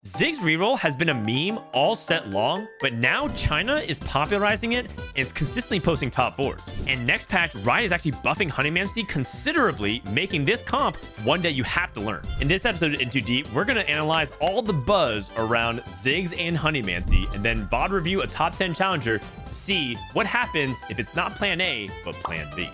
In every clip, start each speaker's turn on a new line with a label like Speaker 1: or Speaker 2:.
Speaker 1: Ziggs reroll has been a meme all set long, but now China is popularizing it and it's consistently posting top 4s. And next patch, Riot is actually buffing Honeymancy considerably, making this comp one that you have to learn. In this episode of In Too Deep, we're going to analyze all the buzz around Ziggs and Honeymancy, and then VOD review a top 10 challenger to see what happens if it's not plan A, but plan B.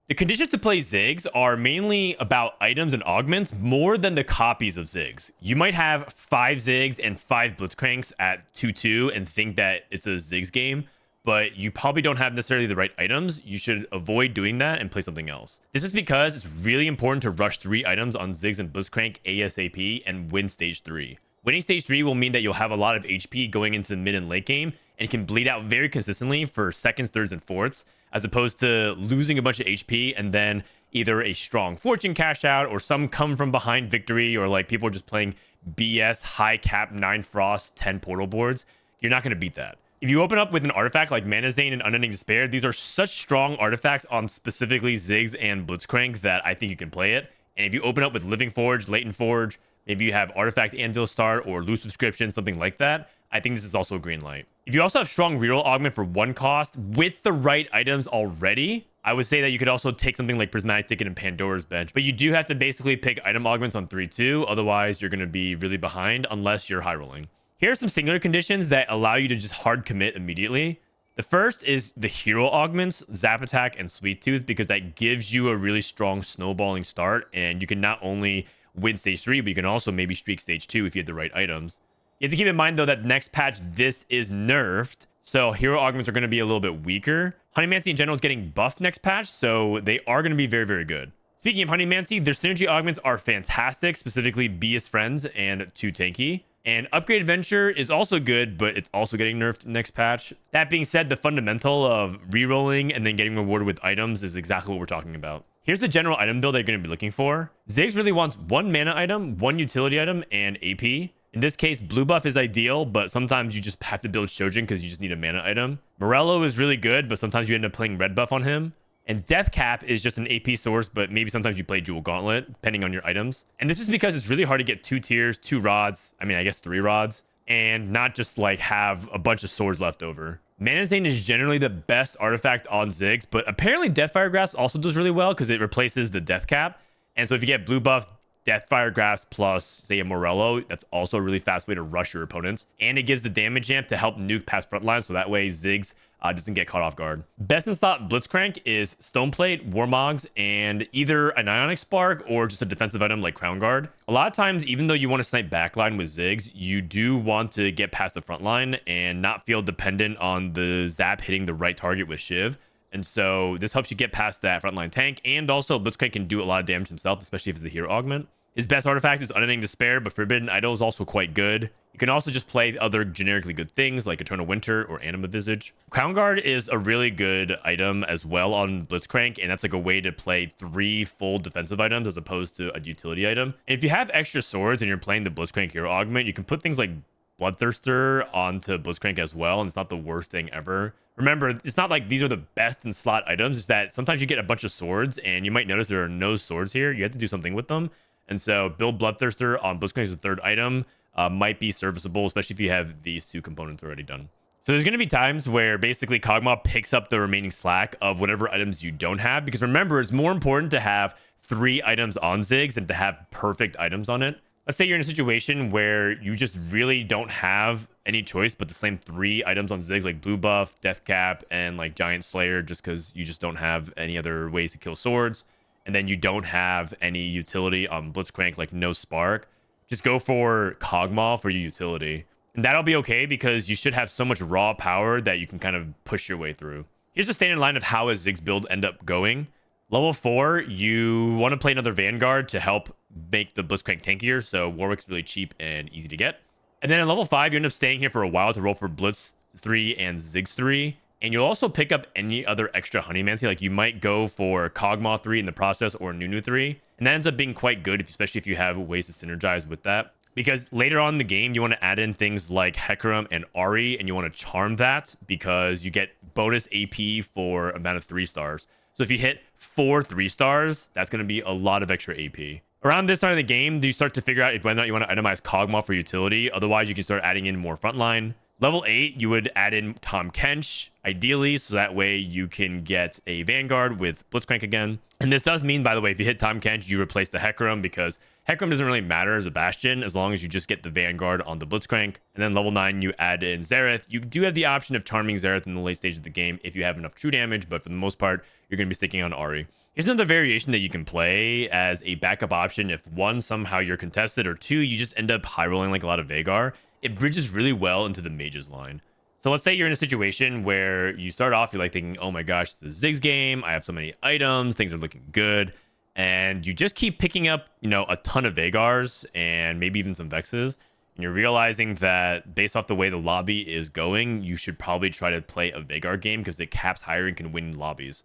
Speaker 1: The conditions to play Ziggs are mainly about items and augments more than the copies of Ziggs. You might have 5 Ziggs and 5 Blitzcranks at 2-2 and think that it's a Ziggs game, but you probably don't have necessarily the right items. You should avoid doing that and play something else. This is because it's really important to rush 3 items on Ziggs and Blitzcrank ASAP and win stage 3. Winning stage 3 will mean that you'll have a lot of HP going into the mid and late game and can bleed out very consistently for seconds, thirds, and fourths, as opposed to losing a bunch of HP and then either a strong fortune cash out or some come from behind victory, or like people are just playing BS high cap 9 frost 10 portal boards. You're not going to beat that. If you open up with an artifact like Mana Zane and Unending Despair, these are such strong artifacts on specifically Ziggs and Blitzcrank that I think you can play it. And if you open up with Living Forge, Latent Forge, maybe you have Artifact Anvil Start or Loot Subscription, something like that, I think this is also a green light. If you also have strong reroll augment for 1 cost with the right items already, I would say that you could also take something like Prismatic Ticket and Pandora's Bench. But you do have to basically pick item augments on 3-2. Otherwise, you're going to be really behind unless you're high rolling. Here are some singular conditions that allow you to just hard commit immediately. The first is the hero augments, Zap Attack, and Sweet Tooth, because that gives you a really strong snowballing start. And you can not only win stage 3, but you can also maybe streak stage 2 if you have the right items. You have to keep in mind, though, that next patch, this is nerfed. So hero augments are going to be a little bit weaker. Honeymancy in general is getting buffed next patch, so they are going to be very, very good. Speaking of Honeymancy, their synergy augments are fantastic, specifically Be As Friends and 2 Tanky. And Upgrade Adventure is also good, but it's also getting nerfed next patch. That being said, the fundamental of rerolling and then getting rewarded with items is exactly what we're talking about. Here's the general item build that you're going to be looking for. Ziggs really wants 1 mana item, 1 utility item, and AP. In this case, blue buff is ideal, but sometimes you just have to build Shojin because you just need a mana item. Morello is really good, but sometimes you end up playing red buff on him. And Death Cap is just an AP source, but maybe sometimes you play Jewel Gauntlet, depending on your items. And this is because it's really hard to get 2 tiers, 2 rods, I guess 3 rods, and not just like have a bunch of swords left over. Mana Zane is generally the best artifact on Ziggs, but apparently Deathfire Grasp also does really well because it replaces the Death Cap. And so if you get blue buff, Deathfire Grasp plus, say, a Morello, that's also a really fast way to rush your opponents. And it gives the damage amp to help nuke past frontline, so that way Ziggs doesn't get caught off guard. Best in slot Blitzcrank is Stoneplate, Warmogs, and either an Ionic Spark or just a defensive item like Crown Guard. A lot of times, even though you want to snipe backline with Ziggs, you do want to get past the frontline and not feel dependent on the zap hitting the right target with Shiv. And so this helps you get past that frontline tank. And also Blitzcrank can do a lot of damage himself, especially if it's the hero augment. His best artifact is Unending Despair, but Forbidden Idol is also quite good. You can also just play other generically good things like Eternal Winter or Anima Visage. Crown Guard is a really good item as well on Blitzcrank, and that's like a way to play 3 full defensive items as opposed to a utility item. And if you have extra swords and you're playing the Blitzcrank hero augment, you can put things like Bloodthirster onto Blitzcrank as well, and it's not the worst thing ever. Remember, it's not like these are the best in slot items. It's that sometimes you get a bunch of swords, and you might notice there are no swords here. You have to do something with them. And so build Bloodthirster on Blitzcrank as a 3rd item might be serviceable, especially if you have these 2 components already done. So there's going to be times where basically Kog'Maw picks up the remaining slack of whatever items you don't have. Because remember, it's more important to have 3 items on Ziggs than to have perfect items on it. Let's say you're in a situation where you just really don't have any choice but the same 3 items on Ziggs, like Blue Buff, Death Cap, and like Giant Slayer, just because you just don't have any other ways to kill swords. And then you don't have any utility on Blitzcrank, like no Spark. Just go for Kog'Maw for your utility. And that'll be okay because you should have so much raw power that you can kind of push your way through. Here's the standard line of how a Ziggs build end up going. Level 4, you want to play another Vanguard to help make the Blitzcrank tankier, so Warwick's really cheap and easy to get. And then at level 5, you end up staying here for a while to roll for Blitz 3 and Ziggs 3. And you'll also pick up any other extra Honeymancy. Like you might go for Kog'Maw 3 in the process or Nunu 3. And that ends up being quite good, especially if you have ways to synergize with that. Because later on in the game, you want to add in things like Hecarim and Ahri, and you want to charm that because you get bonus AP for amount of 3 stars. So if you hit 4 3-stars, that's going to be a lot of extra AP. Around this time of the game, do you start to figure out if whether or not you want to itemize Kog'Maw for utility. Otherwise, you can start adding in more frontline. Level 8, you would add in Tahm Kench, ideally, so that way you can get a Vanguard with Blitzcrank again. And this does mean, by the way, if you hit Tahm Kench, you replace the Hecarim, because Hecarim doesn't really matter as a Bastion as long as you just get the Vanguard on the Blitzcrank. And then level 9, you add in Xerath. You do have the option of charming Xerath in the late stage of the game if you have enough true damage, but for the most part, you're going to be sticking on Ahri. Here's another variation that you can play as a backup option if one, somehow you're contested, or two, you just end up high rolling like a lot of Veigar. It bridges really well into the mages line. So let's say you're in a situation where you start off, you're like thinking, oh my gosh, it's a Ziggs game. I have so many items. Things are looking good. And you just keep picking up, a ton of Veigars and maybe even some Vexes. And you're realizing that based off the way the lobby is going, you should probably try to play a Veigar game because it caps higher and can win lobbies.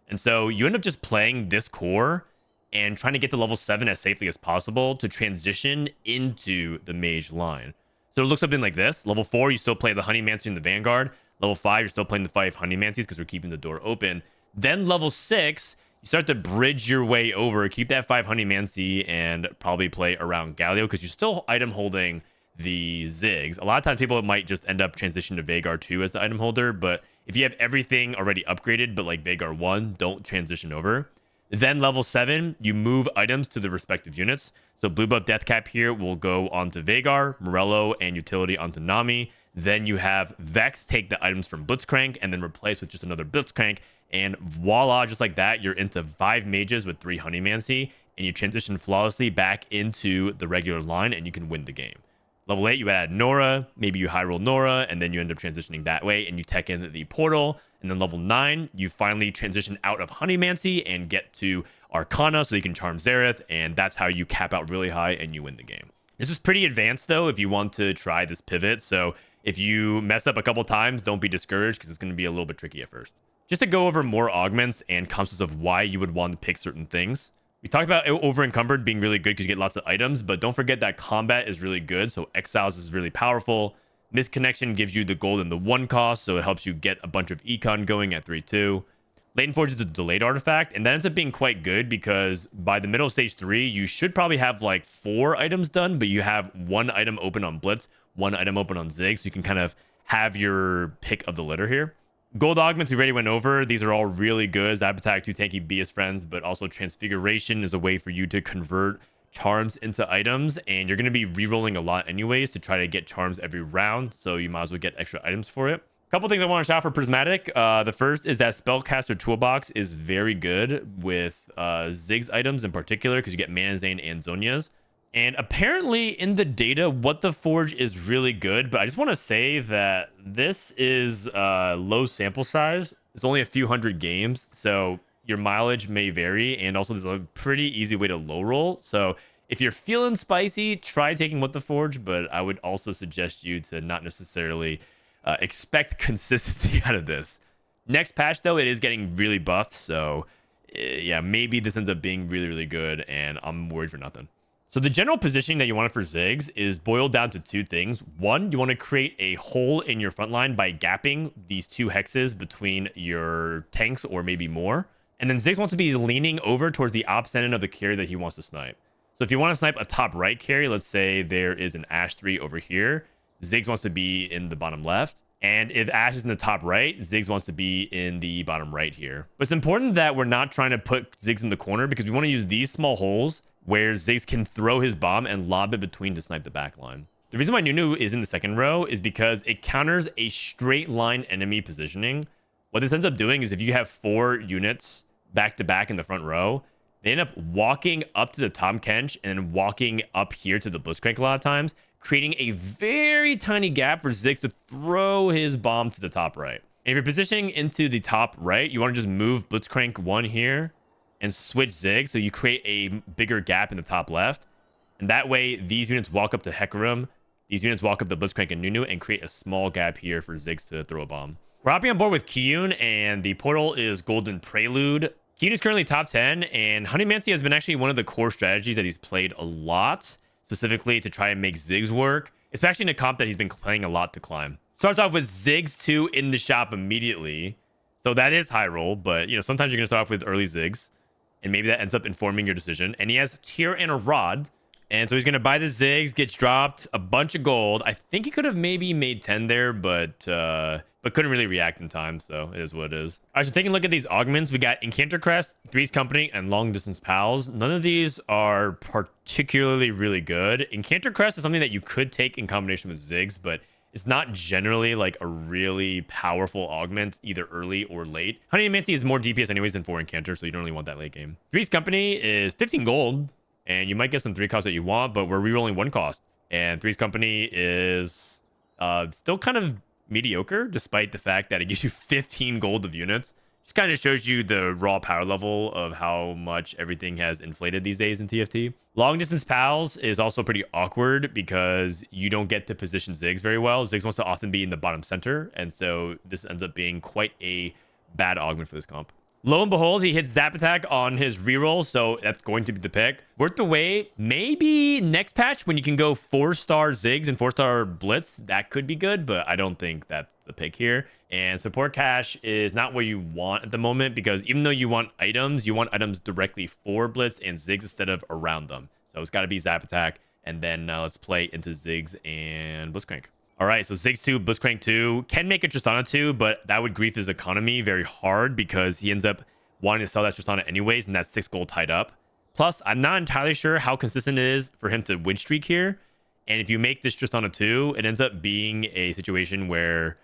Speaker 1: And so you end up just playing this core and trying to get to level 7 as safely as possible to transition into the mage line. So it looks something like this. Level 4, you still play the Honeymancer and the Vanguard. Level 5, you're still playing the 5 Honeymancies because we're keeping the door open. Then level 6, you start to bridge your way over, keep that 5 Honeymancy, and probably play around Galio because you're still item holding the Ziggs. A lot of times people might just end up transitioning to Veigar 2 as the item holder, but if you have everything already upgraded, but like Veigar 1, don't transition over. Then level 7, you move items to the respective units. So Blue Buff Deathcap here will go onto Veigar, Morello, and utility onto Nami. Then you have Vex take the items from Blitzcrank and then replace with just another Blitzcrank. And voila, just like that, you're into 5 mages with 3 Honeymancy, and you transition flawlessly back into the regular line, and you can win the game. Level 8, you add Nora, maybe you high roll Nora, and then you end up transitioning that way, and you tech in the portal. And then level 9, you finally transition out of Honeymancy and get to Arcana so you can charm Xerath, and that's how you cap out really high and you win the game. This is pretty advanced, though, if you want to try this pivot. So if you mess up a couple times, don't be discouraged because it's going to be a little bit tricky at first. Just to go over more augments and concepts of why you would want to pick certain things. We talked about over encumbered being really good because you get lots of items, but don't forget that combat is really good. So Exiles is really powerful. Misconnection gives you the gold and the 1 cost, so it helps you get a bunch of econ going at 3-2. Latent Forge is a delayed artifact, and that ends up being quite good because by the middle of stage 3, you should probably have like 4 items done, but you have 1 item open on Blitz, 1 item open on Ziggs, so you can kind of have your pick of the litter here. Gold augments we already went over. These are all really good. Zap Attack, 2 tanky BS friends, but also Transfiguration is a way for you to convert charms into items, and you're going to be re-rolling a lot anyways to try to get charms every round, so you might as well get extra items for it. A couple things I want to shout for Prismatic. The first is that Spellcaster Toolbox is very good with Ziggs items in particular because you get Mana Zane and Zonia's. And apparently in the data, What the Forge is really good, but I just want to say that this is low sample size. It's only a few hundred games, so your mileage may vary, and also there's a pretty easy way to low roll. So if you're feeling spicy, try taking What the Forge, but I would also suggest you to not necessarily expect consistency out of this. Next patch, though, it is getting really buffed, so yeah, maybe this ends up being really, really good, and I'm worried for nothing. So the general positioning that you want for Ziggs is boiled down to 2 things. One, you want to create a hole in your front line by gapping these 2 hexes between your tanks or maybe more. And then Ziggs wants to be leaning over towards the opposite end of the carry that he wants to snipe. So if you want to snipe a top right carry, let's say there is an Ashe 3 over here, Ziggs wants to be in the bottom left. And if Ashe is in the top right, Ziggs wants to be in the bottom right here. But it's important that we're not trying to put Ziggs in the corner because we want to use these small holes where Ziggs can throw his bomb and lob it between to snipe the back line. The reason why Nunu is in the second row is because it counters a straight line enemy positioning. What this ends up doing is if you have 4 units back to back in the front row, they end up walking up to the Tahm Kench and then walking up here to the Blitzcrank a lot of times, creating a very tiny gap for Ziggs to throw his bomb to the top right. And if you're positioning into the top right, you want to just move Blitzcrank 1 here and switch Ziggs, so you create a bigger gap in the top left. And that way, these units walk up to Hecarim, these units walk up to Blitzcrank and Nunu, and create a small gap here for Ziggs to throw a bomb. We're hopping on board with Kiyoon, and the portal is Golden Prelude. Kiyoon is currently top 10, and Honeymancy has been actually one of the core strategies that he's played a lot, specifically to try and make Ziggs work, especially in a comp that he's been playing a lot to climb. Starts off with Ziggs 2 in the shop immediately. So that is high roll, but sometimes you're gonna start off with early Ziggs, and maybe that ends up informing your decision. And he has Tier and a Rod. And so he's going to buy the Ziggs, gets dropped a bunch of gold. I think he could have maybe made 10 there, but couldn't really react in time. So it is what it is. All right, so taking a look at these augments, we got Encounter Crest, Three's Company, and Long Distance Pals. None of these are particularly really good. Encounter Crest is something that you could take in combination with Ziggs, but it's not generally like a really powerful augment, either early or late. Honey and Mancy is more DPS anyways than 4 Encounter, so you don't really want that late game. Three's Company is 15 gold. And you might get some 3 costs that you want, but we're rerolling 1 cost. And Three's Company is still kind of mediocre, despite the fact that it gives you 15 gold of units. Just kind of shows you the raw power level of how much everything has inflated these days in TFT. Long Distance Pals is also pretty awkward because you don't get to position Ziggs very well. Ziggs wants to often be in the bottom center, and so this ends up being quite a bad augment for this comp. Lo and behold, he hits Zap Attack on his reroll, so that's going to be the pick. Worth the wait. Maybe next patch when you can go 4-star Ziggs and 4-star Blitz, that could be good, but I don't think that's the pick here. And support cash is not what you want at the moment because even though you want items directly for Blitz and Ziggs instead of around them. So it's got to be Zap Attack, and then let's play into Ziggs and Blitzcrank. All right, so Ziggs 2, Blitzcrank 2. Can make a Tristana 2, but that would grief his economy very hard because he ends up wanting to sell that Tristana anyways, and that's 6 gold tied up. Plus, I'm not entirely sure how consistent it is for him to win streak here. And if you make this Tristana 2, it ends up being a situation where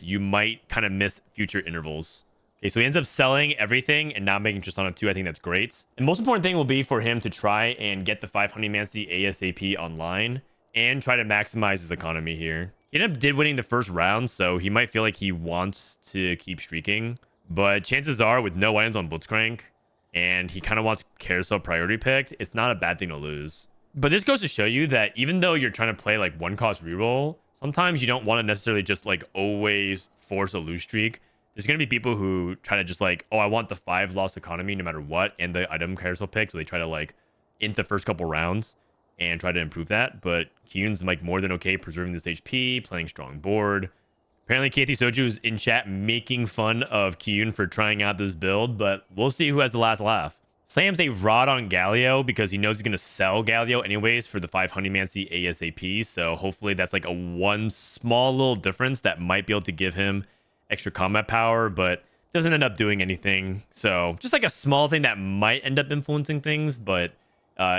Speaker 1: you might kind of miss future intervals. Okay, so he ends up selling everything and not making Tristana 2. I think that's great. The most important thing will be for him to try and get the 5 Honeymancy ASAP online and try to maximize his economy here. He did winning the first round, so he might feel like he wants to keep streaking. But chances are, with no items on Blitzcrank, and he kind of wants Carousel priority picked, it's not a bad thing to lose. But this goes to show you that even though you're trying to play like 1-cost reroll, sometimes you don't want to necessarily just like always force a lose streak. There's going to be people who try to just like, oh, I want the 5 loss economy no matter what, and the item Carousel pick, so they try to like int the first couple rounds and try to improve that. But Kiyoon's like more than okay preserving this HP, playing strong board. Apparently KT Soju's in chat making fun of Kiyoon for trying out this build, but we'll see who has the last laugh. Slams a Rod on Galio because he knows he's going to sell Galio anyways for the 5 Honeymancy ASAP, so hopefully that's like a one small little difference that might be able to give him extra combat power, but doesn't end up doing anything. So just like a small thing that might end up influencing things, but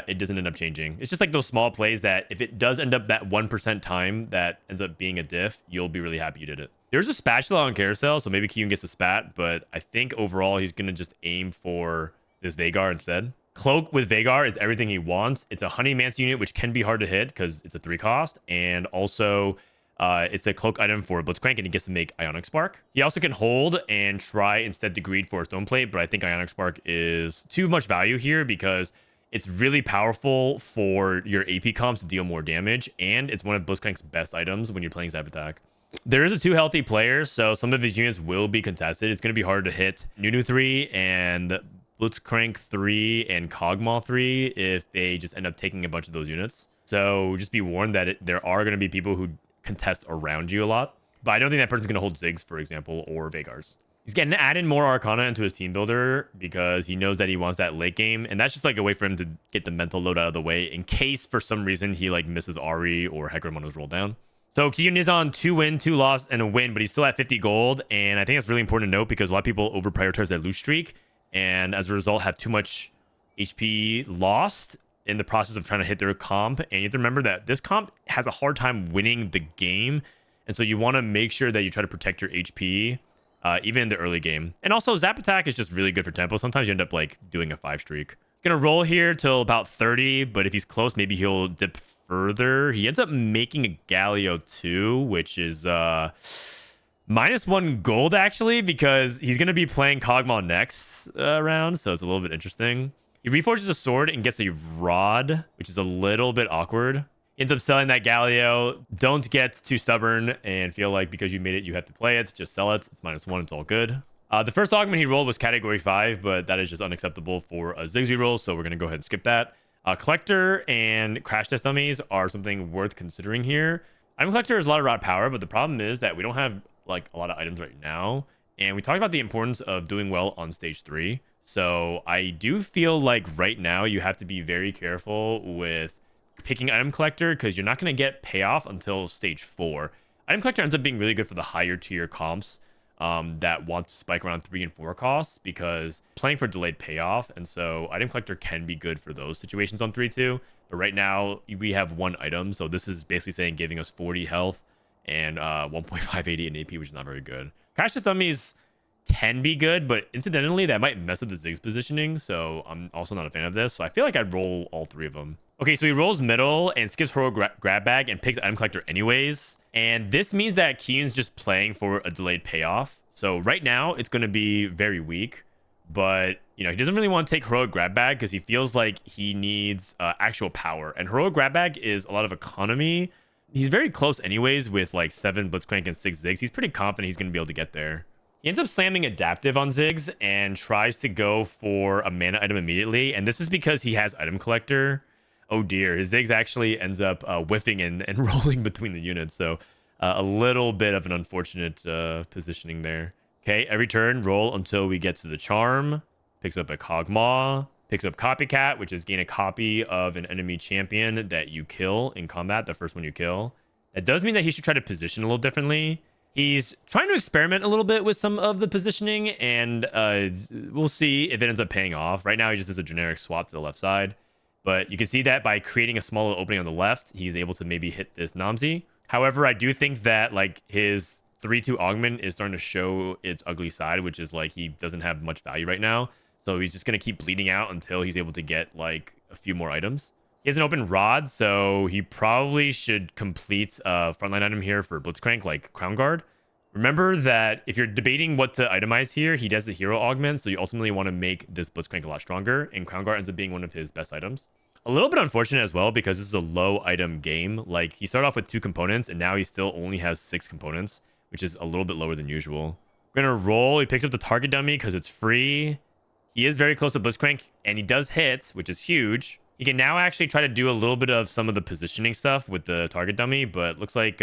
Speaker 1: it doesn't end up changing. It's just like those small plays that if it does end up that 1% time that ends up being a diff, you'll be really happy you did it. There's a spatula on Carousel, so maybe Kiyoon gets a spat, but I think overall he's going to just aim for this Vhagar instead. Cloak with Vhagar is everything he wants. It's a Honeymancy unit, which can be hard to hit because it's a 3 cost, and also it's a cloak item for Blitzcrank, and he gets to make Ionic Spark. He also can hold and try instead to greed for a Stone Plate, but I think Ionic Spark is too much value here because it's really powerful for your AP comps to deal more damage, and it's one of Blitzcrank's best items when you're playing Zap Attack. There is a 2 healthy players, so some of his units will be contested. It's going to be hard to hit Nunu 3 and Blitzcrank 3 and Kog'Maw 3 if they just end up taking a bunch of those units. So just be warned that there are going to be people who contest around you a lot. But I don't think that person's going to hold Ziggs, for example, or Vhagar's. He's getting to add in more Arcana into his team builder because he knows that he wants that late game. And that's just like a way for him to get the mental load out of the way in case for some reason he like misses Ari or Hecarim on his roll down. So Kiyoon is on 2 win, 2 loss, and a win, but he's still at 50 gold. And I think that's really important to note because a lot of people over prioritize their lose streak. And as a result, have too much HP lost in the process of trying to hit their comp. And you have to remember that this comp has a hard time winning the game. And so you want to make sure that you try to protect your HP even in the early game. And also Zap Attack is just really good for tempo. Sometimes you end up like doing a 5 streak. He's going to roll here till about 30, but if he's close, maybe he'll dip further. He ends up making a Galio 2, which is -1 gold actually, because he's going to be playing Kog'Maw next round, so it's a little bit interesting. He reforges a sword and gets a Rod, which is a little bit awkward. Ends up selling that Galio. Don't get too stubborn and feel like because you made it, you have to play it. Just sell it. It's -1. It's all good. The first augment he rolled was category 5, but that is just unacceptable for a Ziggs reroll, so we're going to go ahead and skip that. Collector and Crash Test Dummies are something worth considering here. Item Collector has a lot of raw power, but the problem is that we don't have like a lot of items right now. And we talked about the importance of doing well on stage 3. So I do feel like right now you have to be very careful with picking item collector because you're not going to get payoff until stage 4. Item collector ends up being really good for the higher tier comps that want to spike around 3 and 4 costs because playing for delayed payoff. And so item collector can be good for those situations on 3-2. But right now we have 1 item. So this is basically saying giving us 40 health and 1.580 in AP, which is not very good. Crash test dummies can be good, but incidentally, that might mess up the Ziggs positioning, so I'm also not a fan of this. So I feel like I'd roll all 3 of them. Okay, so he rolls middle and skips Hero Grab Bag and picks Item Collector anyways. And this means that Kiyoon's just playing for a delayed payoff. So right now, it's going to be very weak. But, you know, he doesn't really want to take Heroic Grab Bag because he feels like he needs actual power. And Heroic Grab Bag is a lot of economy. He's very close anyways with like 7 Blitzcrank and 6 Ziggs. He's pretty confident he's going to be able to get there. He ends up slamming Adaptive on Ziggs and tries to go for a mana item immediately. And this is because he has Item Collector. Oh dear, his Ziggs actually ends up whiffing and rolling between the units. So a little bit of an unfortunate positioning there. Okay, every turn, roll until we get to the Charm. Picks up a Kog'Maw. Picks up Copycat, which is gain a copy of an enemy champion that you kill in combat, the first one you kill. That does mean that he should try to position a little differently. He's trying to experiment a little bit with some of the positioning, and we'll see if it ends up paying off. Right now, he just does a generic swap to the left side. But you can see that by creating a small opening on the left, he's able to maybe hit this Namzi. However, I do think that like his 3-2 augment is starting to show its ugly side, which is like he doesn't have much value right now. So he's just going to keep bleeding out until he's able to get like a few more items. He has an open rod, so he probably should complete a frontline item here for Blitzcrank, like Crown Guard. Remember that if you're debating what to itemize here, he does the hero augment, so you ultimately want to make this Blitzcrank a lot stronger, and Crown Guard ends up being one of his best items. A little bit unfortunate as well, because this is a low item game. Like, he started off with 2 components, and now he still only has 6 components, which is a little bit lower than usual. We're going to roll. He picks up the target dummy because it's free. He is very close to Blitzcrank, and he does hit, which is huge. He can now actually try to do a little bit of some of the positioning stuff with the target dummy, but looks like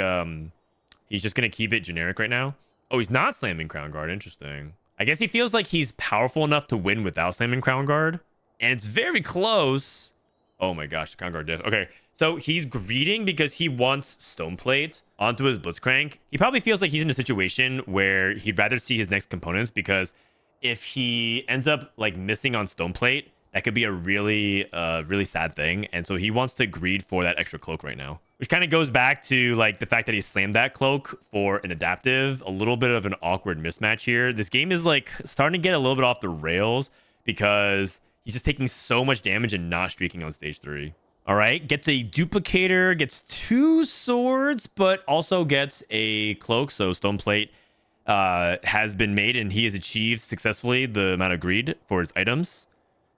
Speaker 1: he's just going to keep it generic right now. Oh, he's not slamming Crown Guard. Interesting. I guess he feels like he's powerful enough to win without slamming Crown Guard, and it's very close. Oh my gosh, Crown Guard diff. Okay, so he's greeting because he wants Stoneplate onto his Blitzcrank. He probably feels like he's in a situation where he'd rather see his next components, because if he ends up like missing on Stoneplate, that could be a really sad thing. And so he wants to greed for that extra cloak right now, which kind of goes back to like the fact that he slammed that cloak for an adaptive. A little bit of an awkward mismatch here. This game is like starting to get a little bit off the rails because he's just taking so much damage and not streaking on stage 3. All right, gets a duplicator, gets 2 swords, but also gets a cloak. So Stoneplate has been made, and he has achieved successfully the amount of greed for his items.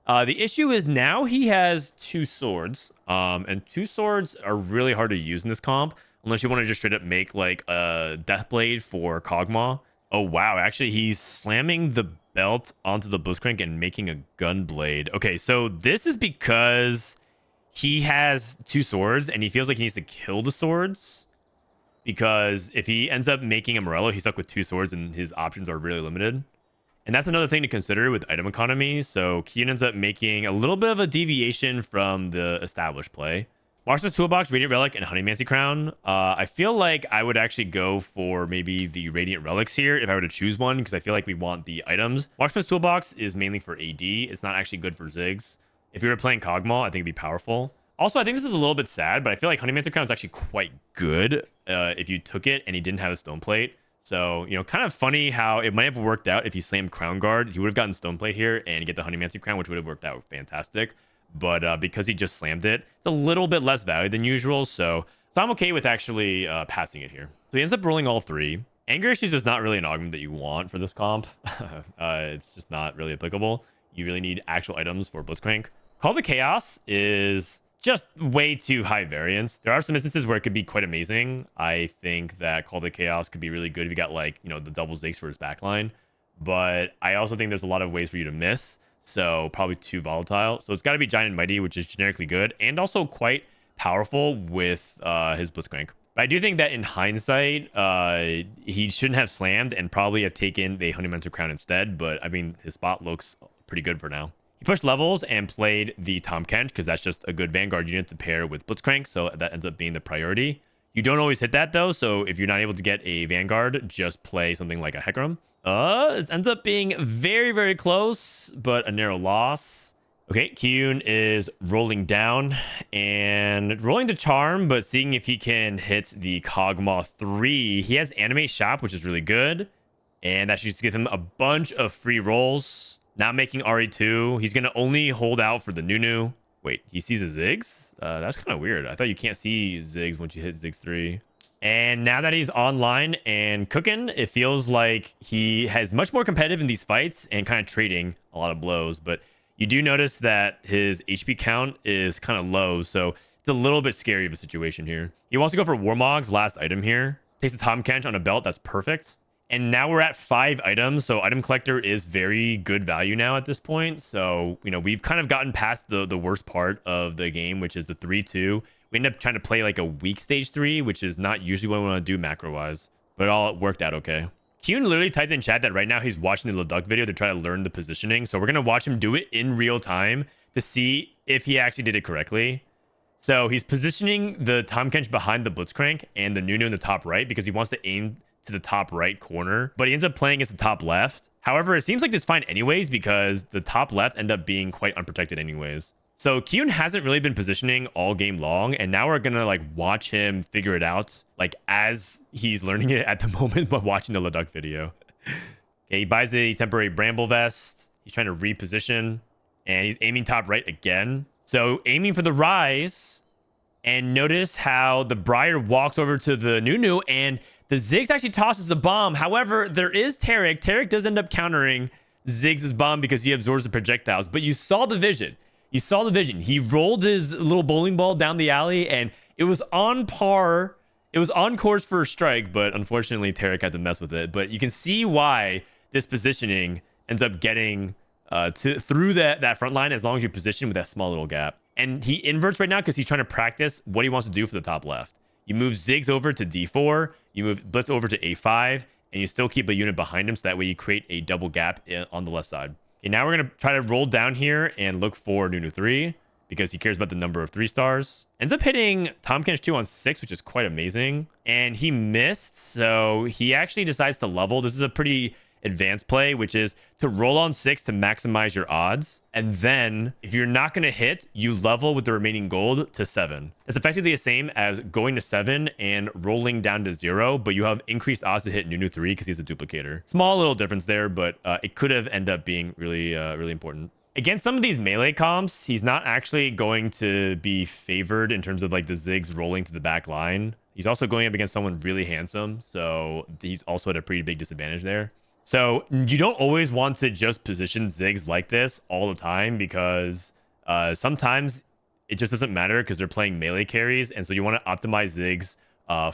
Speaker 1: The issue is now he has 2 swords, and 2 swords are really hard to use in this comp, unless you want to just straight up make like a Deathblade for Kog'Maw. Oh, wow. Actually, he's slamming the belt onto the Blitzcrank and making a Gunblade. Okay, so this is because he has 2 swords, and he feels like he needs to kill the swords, because if he ends up making a Morello, he's stuck with 2 swords, and his options are really limited. And that's another thing to consider with item economy. So Kiyoon ends up making a little bit of a deviation from the established play. Marksman's Toolbox, Radiant Relic, and Honeymancy Crown. I feel like I would actually go for maybe the Radiant Relics here if I were to choose one, because I feel like we want the items. Marksman's Toolbox is mainly for AD. It's not actually good for Ziggs. If you were playing Kog'Maw, I think it'd be powerful. Also, I think this is a little bit sad, but I feel like Honeymancer Crown is actually quite good if you took it and he didn't have a Stoneplate. So, you know, kind of funny how it might have worked out if he slammed Crown Guard. He would have gotten Stoneplate here and get the Honeymancy Crown, which would have worked out fantastic. But because he just slammed it, it's a little bit less value than usual. So I'm okay with actually passing it here. So he ends up rolling all 3. Anger Issues is not really an augment that you want for this comp. It's just not really applicable. You really need actual items for Blitzcrank. Call the Chaos is just way too high variance. There are some instances where it could be quite amazing. I think that Call the Chaos could be really good if you got like, you know, the double Ziggs for his backline. But I also think there's a lot of ways for you to miss. So probably too volatile. So it's got to be Giant and Mighty, which is generically good and also quite powerful with his Blitzcrank. But I do think that in hindsight, he shouldn't have slammed and probably have taken the Honeymancer Crown instead. But I mean, his spot looks pretty good for now. He pushed levels and played the Tahm Kench because that's just a good Vanguard unit to pair with Blitzcrank. So that ends up being the priority. You don't always hit that though. So if you're not able to get a Vanguard, just play something like a Hecarim. It ends up being very, very close, but a narrow loss. Okay, Kiyoon is rolling down and rolling to Charm, but seeing if he can hit the Kog'Maw 3. He has Animate Shop, which is really good. And that should just give him a bunch of free rolls. Not making RE2. He's going to only hold out for the Nunu. Wait, he sees a Ziggs? That's kind of weird. I thought you can't see Ziggs once you hit Ziggs 3. And now that he's online and cooking, it feels like he has much more competitive in these fights and kind of trading a lot of blows. But you do notice that his HP count is kind of low, so it's a little bit scary of a situation here. He wants to go for Warmog's last item here. Takes the Tahm Kench on a belt. That's perfect. And now we're at 5 items, so Item Collector is very good value now at this point. So, you know, we've kind of gotten past the worst part of the game, which is the 3-2. We end up trying to play like a weak stage 3, which is not usually what we want to do macro-wise. But it all worked out okay. Kiyoon literally typed in chat that right now he's watching the Leduc video to try to learn the positioning. So we're going to watch him do it in real time to see if he actually did it correctly. So he's positioning the Tahm Kench behind the Blitzcrank and the Nunu in the top right because he wants to aim to the top right corner. But he ends up playing against the top left. However, it seems like it's fine anyways because the top left end up being quite unprotected anyways. So Kiyoon hasn't really been positioning all game long, and now we're gonna like watch him figure it out like as he's learning it at the moment by watching the Leduc video. Okay, he buys the temporary Bramble Vest. He's trying to reposition, and he's aiming top right again. So aiming for the Rise, and notice how the Briar walks over to the Nunu, and the Ziggs actually tosses a bomb. However, there is Taric. Taric does end up countering Ziggs' bomb because he absorbs the projectiles, but you saw the vision. You saw the vision. He rolled his little bowling ball down the alley, and it was on par. It was on course for a strike, but unfortunately, Taric had to mess with it. But you can see why this positioning ends up getting through that front line as long as you position with that small little gap. And he inverts right now because he's trying to practice what he wants to do for the top left. You move Ziggs over to D4, you move Blitz over to A5, and you still keep a unit behind him so that way you create a double gap on the left side. Okay, now we're going to try to roll down here and look for Nunu 3 because he cares about the number of 3 stars. Ends up hitting Tahm Kench 2 on 6, which is quite amazing. And he missed, so he actually decides to level. This is a pretty advanced play, which is to roll on 6 to maximize your odds. And then if you're not going to hit, you level with the remaining gold to 7. It's effectively the same as going to 7 and rolling down to 0, but you have increased odds to hit Nunu 3 because he's a duplicator. Small little difference there, but it could have ended up being really, really important. Against some of these melee comps, he's not actually going to be favored in terms of like the Ziggs rolling to the back line. He's also going up against someone really handsome, so he's also at a pretty big disadvantage there. So you don't always want to just position Ziggs like this all the time because sometimes it just doesn't matter because they're playing melee carries. And so you want to optimize Ziggs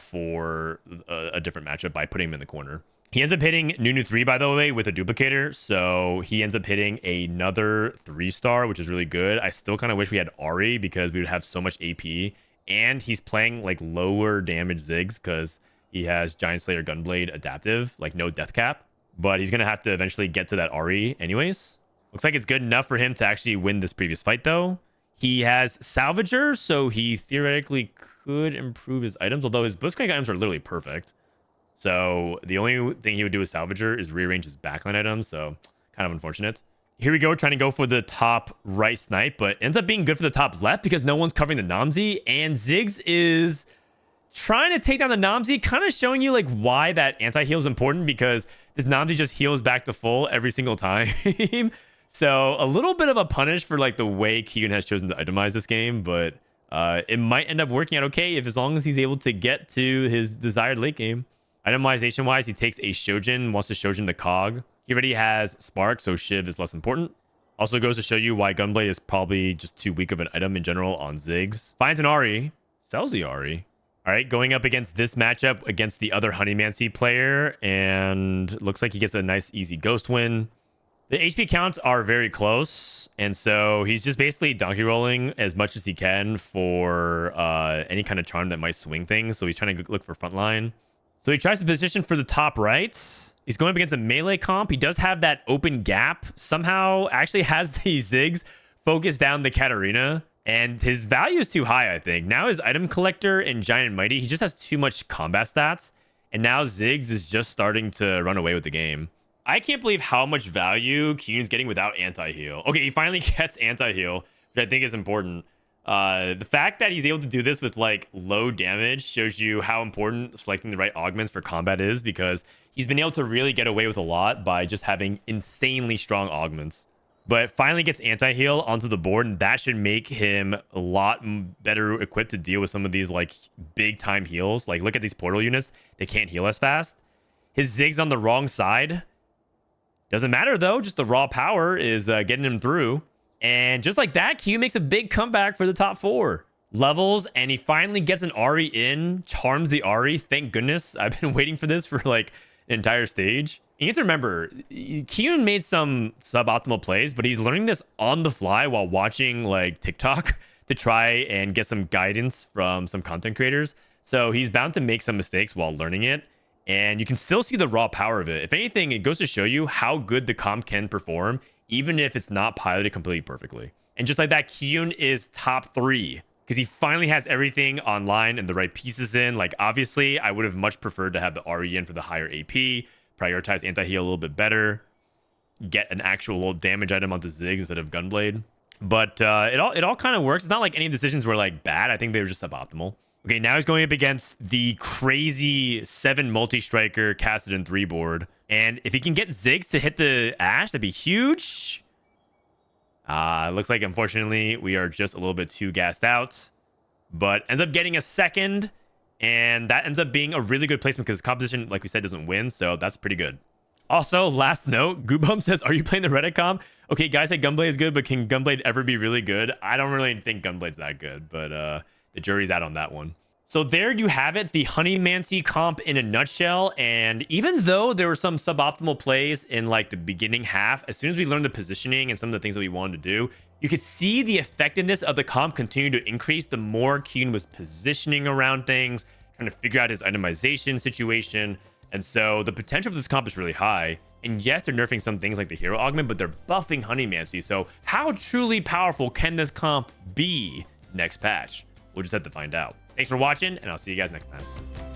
Speaker 1: for a different matchup by putting him in the corner. He ends up hitting Nunu 3, by the way, with a duplicator. So he ends up hitting another 3-star, which is really good. I still kind of wish we had Ari because we would have so much AP. And he's playing like lower damage Ziggs because he has Giant Slayer Gunblade adaptive, like no death cap. But he's going to have to eventually get to that RE anyways. Looks like it's good enough for him to actually win this previous fight, though. He has Salvager, so he theoretically could improve his items, although his Blitzcrank items are literally perfect. So the only thing he would do with Salvager is rearrange his backline items, so kind of unfortunate. Here we go, trying to go for the top right snipe, but ends up being good for the top left because no one's covering the Namzi, and Ziggs is trying to take down the Namzi, kind of showing you like why that anti-heal is important because this Namzi just heals back to full every single time. So a little bit of a punish for like the way Kiyoon has chosen to itemize this game, but it might end up working out okay if as long as he's able to get to his desired late game. Itemization wise, he takes a Shojin, wants to Shojin the Cog. He already has Spark, so Shiv is less important. Also goes to show you why Gunblade is probably just too weak of an item in general on Ziggs. Finds an Ari, sells the Ari. All right, going up against this matchup against the other Honeymancy player, and looks like he gets a nice easy ghost win. The HP counts are very close, and so he's just basically donkey rolling as much as he can for any kind of charm that might swing things. So he's trying to look for frontline. So he tries to position for the top right. He's going up against a melee comp. He does have that open gap. Somehow actually has the Ziggs focus down the Katarina, and his value is too high, I think. Now his item collector and Giant Mighty, he just has too much combat stats, and now Ziggs is just starting to run away with the game. I can't believe how much value Kiyoon's getting without anti-heal. Okay, he finally gets anti-heal, which I think is important. The fact that he's able to do this with like low damage shows you how important selecting the right augments for combat is, because he's been able to really get away with a lot by just having insanely strong augments. But finally gets anti-heal onto the board, and that should make him a lot better equipped to deal with some of these like big time heals. Like look at these portal units, they can't heal as fast. His Ziggs on the wrong side. Doesn't matter though, just the raw power is getting him through. And just like that, Q makes a big comeback for the top 4. Levels, and he finally gets an Ari in, charms the Ari. Thank goodness. I've been waiting for this for like an entire stage. You have to remember, Kiyoon made some suboptimal plays, but he's learning this on the fly while watching like TikTok to try and get some guidance from some content creators. So he's bound to make some mistakes while learning it. And you can still see the raw power of it. If anything, it goes to show you how good the comp can perform, even if it's not piloted completely perfectly. And just like that, Kiyoon is top 3 because he finally has everything online and the right pieces in. Like, obviously, I would have much preferred to have the RE in for the higher AP, prioritize anti-heal a little bit better, get an actual little damage item onto Ziggs instead of Gunblade. But it all kind of works. It's not like any decisions were like bad. I think they were just suboptimal. Okay, now he's going up against the crazy 7 multi-striker Kassadin 3 board. And if he can get Ziggs to hit the Ash, that'd be huge. Looks like, unfortunately, we are just a little bit too gassed out. But ends up getting a second. And that ends up being a really good placement because composition, like we said, doesn't win. So that's pretty good. Also, last note, Goobum says, are you playing the Reddit comp? Okay, guys say Gunblade is good, but can Gunblade ever be really good? I don't really think Gunblade's that good, but the jury's out on that one. So there you have it, the Honeymancy comp in a nutshell. And even though there were some suboptimal plays in like the beginning half, as soon as we learned the positioning and some of the things that we wanted to do, you could see the effectiveness of the comp continue to increase the more Kiyoon was positioning around things, trying to figure out his itemization situation. And so the potential for this comp is really high. And yes, they're nerfing some things like the hero augment, but they're buffing Honeymancy. So how truly powerful can this comp be next patch? We'll just have to find out. Thanks for watching, and I'll see you guys next time.